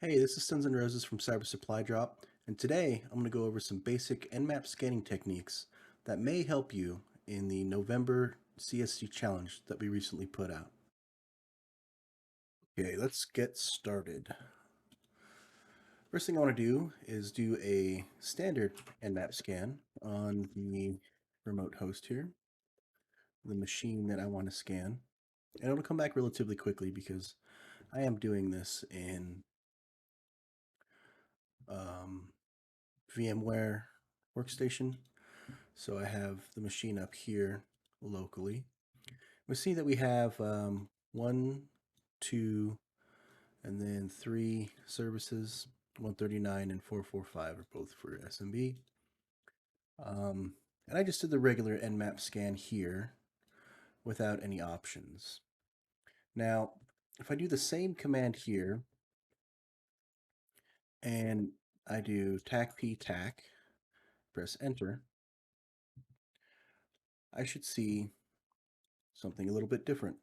Hey, this is Suns and Roses from Cyber Supply Drop, and today I'm going to go over some basic Nmap scanning techniques that may help you in the November CSD challenge that we recently put out. Okay, let's get started. First thing I want to do is do a standard Nmap scan on the remote host here, the machine that I want to scan. And it'll come back relatively quickly because I am doing this in um, VMware workstation. So I have the machine up here locally. We see that we have one, two, and then three services. 139 and 445 are both for SMB. And I just did the regular Nmap scan here without any options. Now, if I do the same command here and I do tac, press enter, I should see something a little bit different.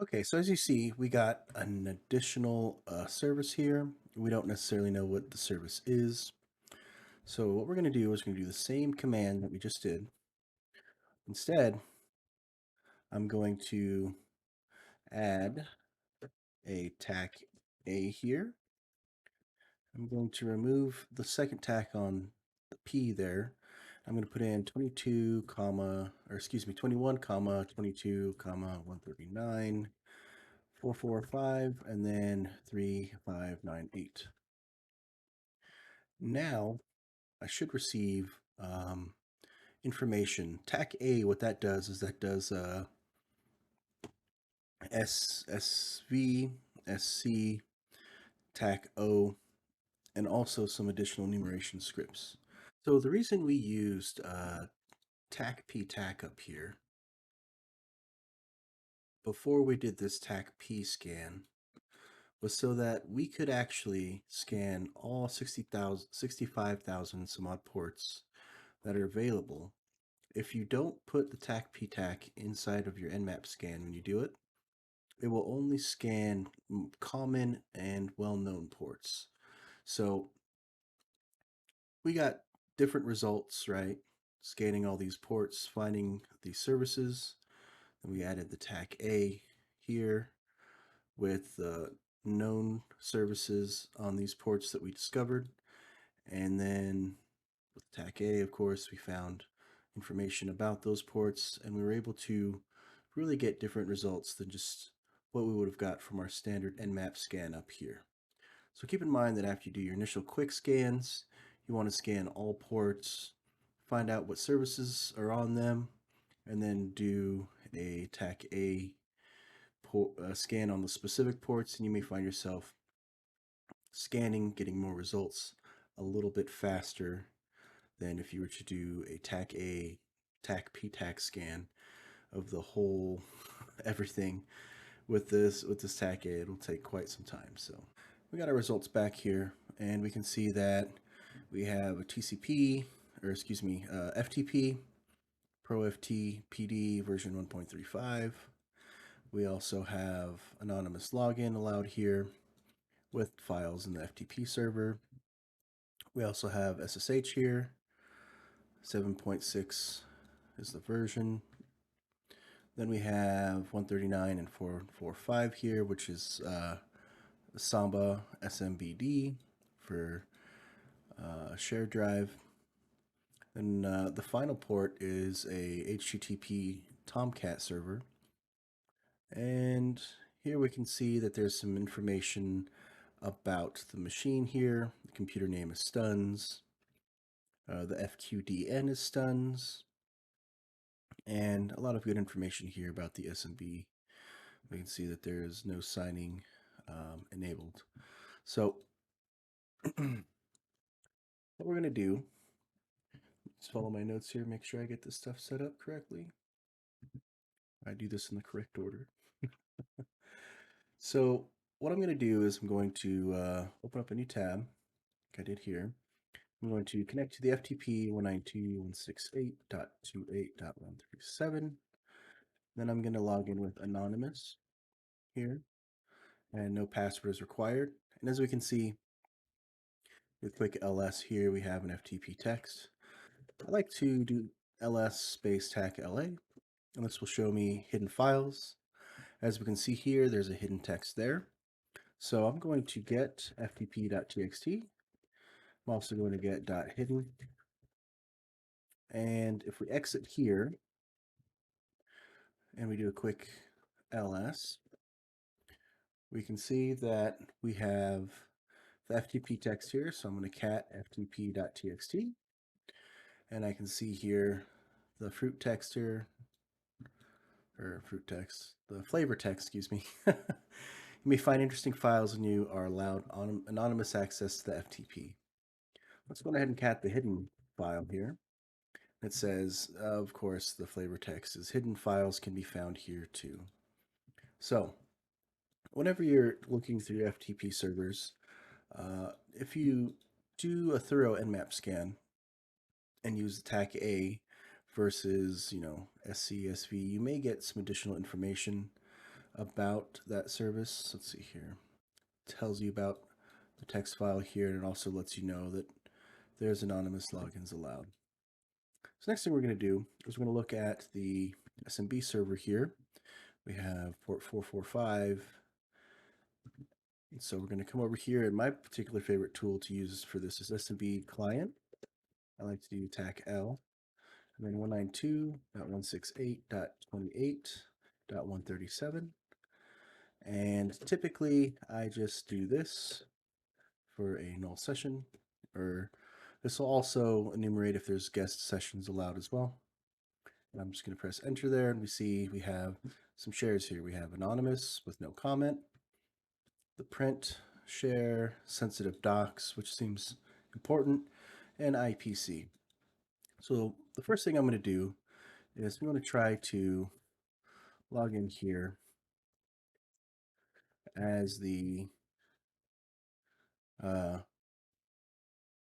Okay, so as you see, we got an additional service here. We don't necessarily know what the service is. So what we're going to do is we're going to do the same command that we just did. Instead, I'm going to add a tac A here. I'm going to remove the second tac on the P there. I'm going to put in 22 comma, or excuse me, 21 comma 22 comma 139 445 and then 3598. Now I should receive information. TAC A, what that does is that does SV, SC, TAC O, and also some additional enumeration scripts. So the reason we used TAC P TAC up here before we did this TAC P scan was so that we could actually scan all 65,000 some odd ports that are available. If you don't put the TAC P TAC inside of your Nmap scan when you do it, it will only scan common and well-known ports. So we got different results, right? Scanning all these ports, finding these services. And we added the TAC A here with the known services on these ports that we discovered. And then with TAC A, of course, we found information about those ports, and we were able to really get different results than just what we would have got from our standard Nmap scan up here. So keep in mind that after you do your initial quick scans, you want to scan all ports, find out what services are on them, and then do a TAC A scan on the specific ports, and you may find yourself scanning, getting more results a little bit faster than if you were to do a TAC A, TAC P TAC scan of the whole everything. With this TAC A, it'll take quite some time. So we got our results back here, and we can see that we have a TCP, or excuse me, FTP, ProFT PD version 1.35. We also have anonymous login allowed here with files in the FTP server. We also have SSH here. 7.6 is the version. Then we have 139 and 445 here, which is Samba SMBD for shared drive. And the final port is a HTTP Tomcat server. And here we can see that there's some information about the machine here. The computer name is Stuns. The FQDN is Stuns. And a lot of good information here about the SMB. We can see that there is no signing enabled. So what we're going to do is follow my notes here, make sure I get this stuff set up correctly. I do this in the correct order. So what I'm going to do is I'm going to open up a new tab, like I did here. I'm going to connect to the FTP 192.168.28.137. Then I'm going to log in with anonymous here, and no password is required. And as we can see, with quick ls here, we have an FTP text. I like to do ls space tac la, and this will show me hidden files. As we can see here, there's a hidden text there. So I'm going to get ftp.txt. I'm also going to get .hidden. And if we exit here and we do a quick ls, we can see that we have the FTP text here. So I'm going to cat ftp.txt. And I can see here the fruit text here, or fruit text, the flavor text, excuse me. You may find interesting files when you are allowed anonymous access to the FTP. Let's go ahead and cat the hidden file here. It says, of course, the flavor text is hidden files can be found here too. So whenever you're looking through your FTP servers, if you do a thorough Nmap scan and use TAC A versus, SCSV, you may get some additional information about that service. Let's see here. It tells you about the text file here, and it also lets you know that there's anonymous logins allowed. So next thing we're going to do is we're going to look at the SMB server here. We have port 445. And so we're going to come over here, and my particular favorite tool to use for this is SMB client. I like to do TAC L, and then 192.168.28.137. And typically I just do this for a null session, or this will also enumerate if there's guest sessions allowed as well. And I'm just going to press enter there, and we see we have some shares here. We have anonymous with no comment, the print, share, sensitive docs, which seems important, and IPC. So the first thing I'm going to do is I'm going to try to log in here as the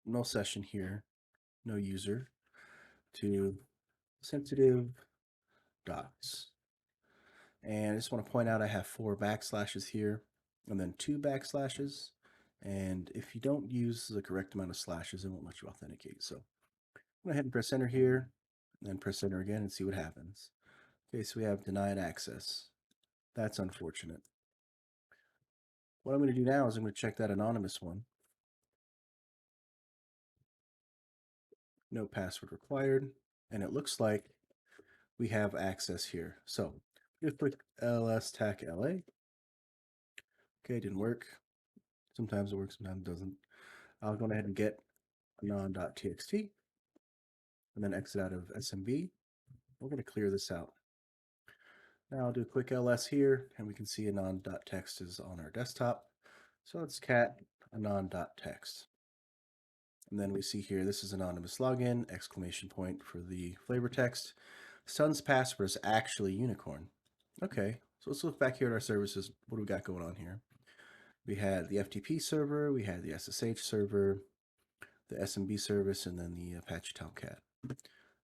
null session here, no user, to sensitive docs. And I just want to point out I have 4 backslashes here and then 2 backslashes. And if you don't use the correct amount of slashes, it won't let you authenticate. So go ahead and press enter here, and then press enter again and see what happens. Okay, so we have denied access. That's unfortunate. What I'm going to do now is I'm going to check that anonymous one. No password required. And it looks like we have access here. So just click ls tac la. Okay, it didn't work. Sometimes it works, sometimes it doesn't. I'll go ahead and get anon.txt and then exit out of SMB. We're going to clear this out. Now I'll do a quick ls here, and we can see anon.txt is on our desktop. So let's cat anon.txt. And then we see here, this is anonymous login, exclamation point for the flavor text. Sun's password is actually unicorn. Okay, so let's look back here at our services. What do we got going on here? We had the FTP server, we had the SSH server, the SMB service, and then the Apache Tomcat.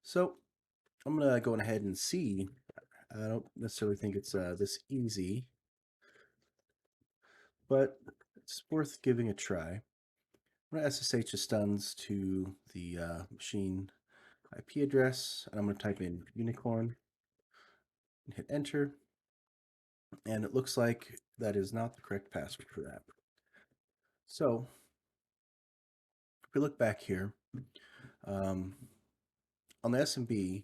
So I'm going to go ahead and see. I don't necessarily think it's this easy, but it's worth giving a try. I'm going to SSH the stuns to the machine IP address, and I'm going to type in unicorn and hit enter. And it looks like that is not the correct password for that. So if we look back here, on the SMB,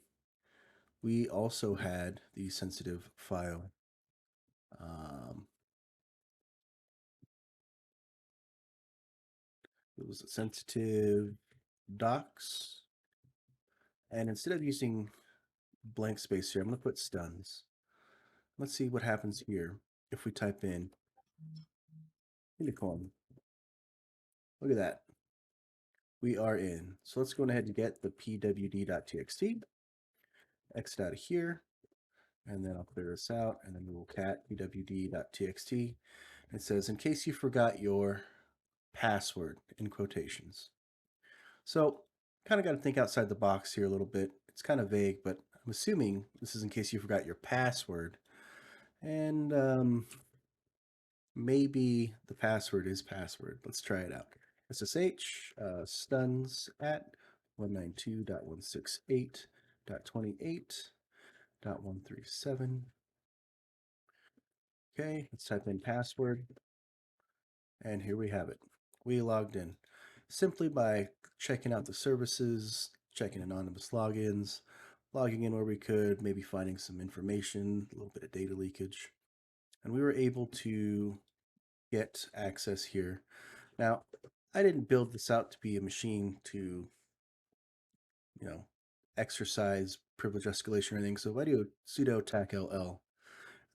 we also had the sensitive file. It was a sensitive docs. And instead of using blank space here, I'm going to put stuns. Let's see what happens here if we type in unicorn. Look at that. We are in. So let's go ahead and get the pwd.txt, exit out of here, and then I'll clear this out, and then we will cat pwd.txt. It says, in case you forgot your password, in quotations. So kind of got to think outside the box here a little bit. It's kind of vague, but I'm assuming this is in case you forgot your password. And Maybe the password is password. Let's try it out. SSH stuns at 192.168.28.137. Okay, let's type in password. And here we have it. We logged in simply by checking out the services, checking anonymous logins, logging in where we could, maybe finding some information, a little bit of data leakage. And we were able to get access here. Now, I didn't build this out to be a machine to, you know, exercise privilege escalation or anything. So if I do sudo tacll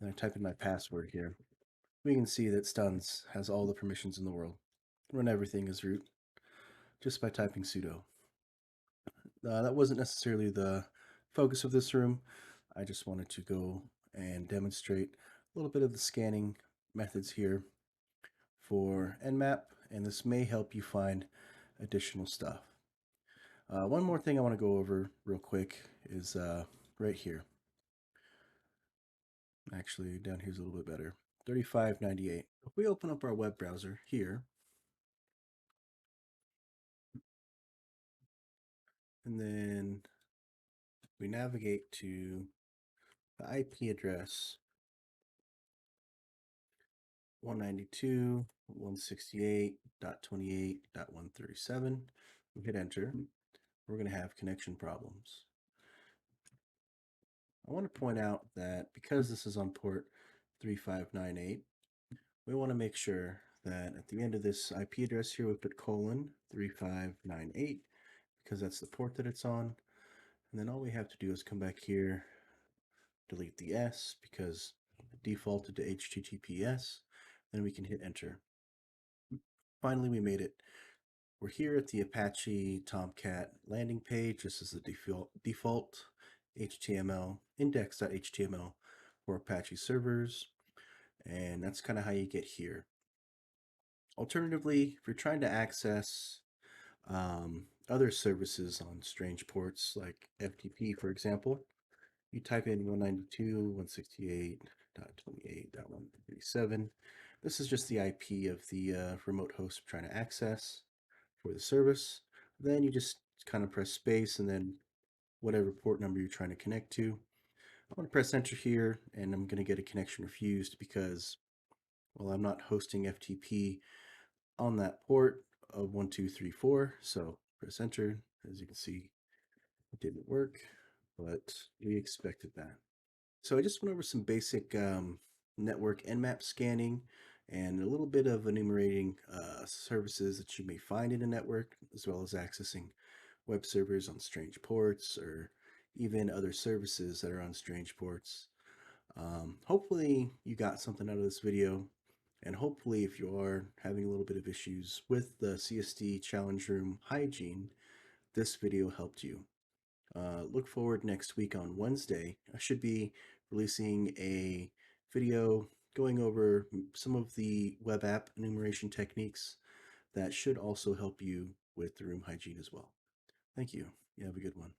and I type in my password here, we can see that Stuns has all the permissions in the world. Run everything as root just by typing sudo. That wasn't necessarily the focus of this room. I just wanted to go and demonstrate a little bit of the scanning methods here for Nmap, and this may help you find additional stuff. One more thing I want to go over real quick is right here. Actually, down here's a little bit better. 3598. If we open up our web browser here, and then we navigate to the IP address 192.168.28.137. We hit enter. We're going to have connection problems. I want to point out that because this is on port 3598, we want to make sure that at the end of this IP address here, we put colon 3598 because that's the port that it's on. And then all we have to do is come back here, delete the S because it defaulted to HTTPS. Then we can hit enter. Finally, we made it. We're here at the Apache Tomcat landing page. This is the default HTML index.html for Apache servers. And that's kind of how you get here. Alternatively, if you're trying to access other services on strange ports like FTP, for example, you type in 192.168.28.137. This is just the IP of the remote host I'm trying to access for the service. Then you just kind of press space and then whatever port number you're trying to connect to. I'm going to press enter here and I'm going to get a connection refused because, well, I'm not hosting FTP on that port of 1234. So press enter. As you can see, it didn't work, but we expected that. So I just went over some basic network Nmap scanning and a little bit of enumerating services that you may find in a network, as well as accessing web servers on strange ports or even other services that are on strange ports. Hopefully you got something out of this video, and hopefully if you are having a little bit of issues with the CSD challenge room hygiene, this video helped you. Look forward next week on Wednesday. I should be releasing a video going over some of the web app enumeration techniques that should also help you with the room hygiene as well. Thank you. You have a good one.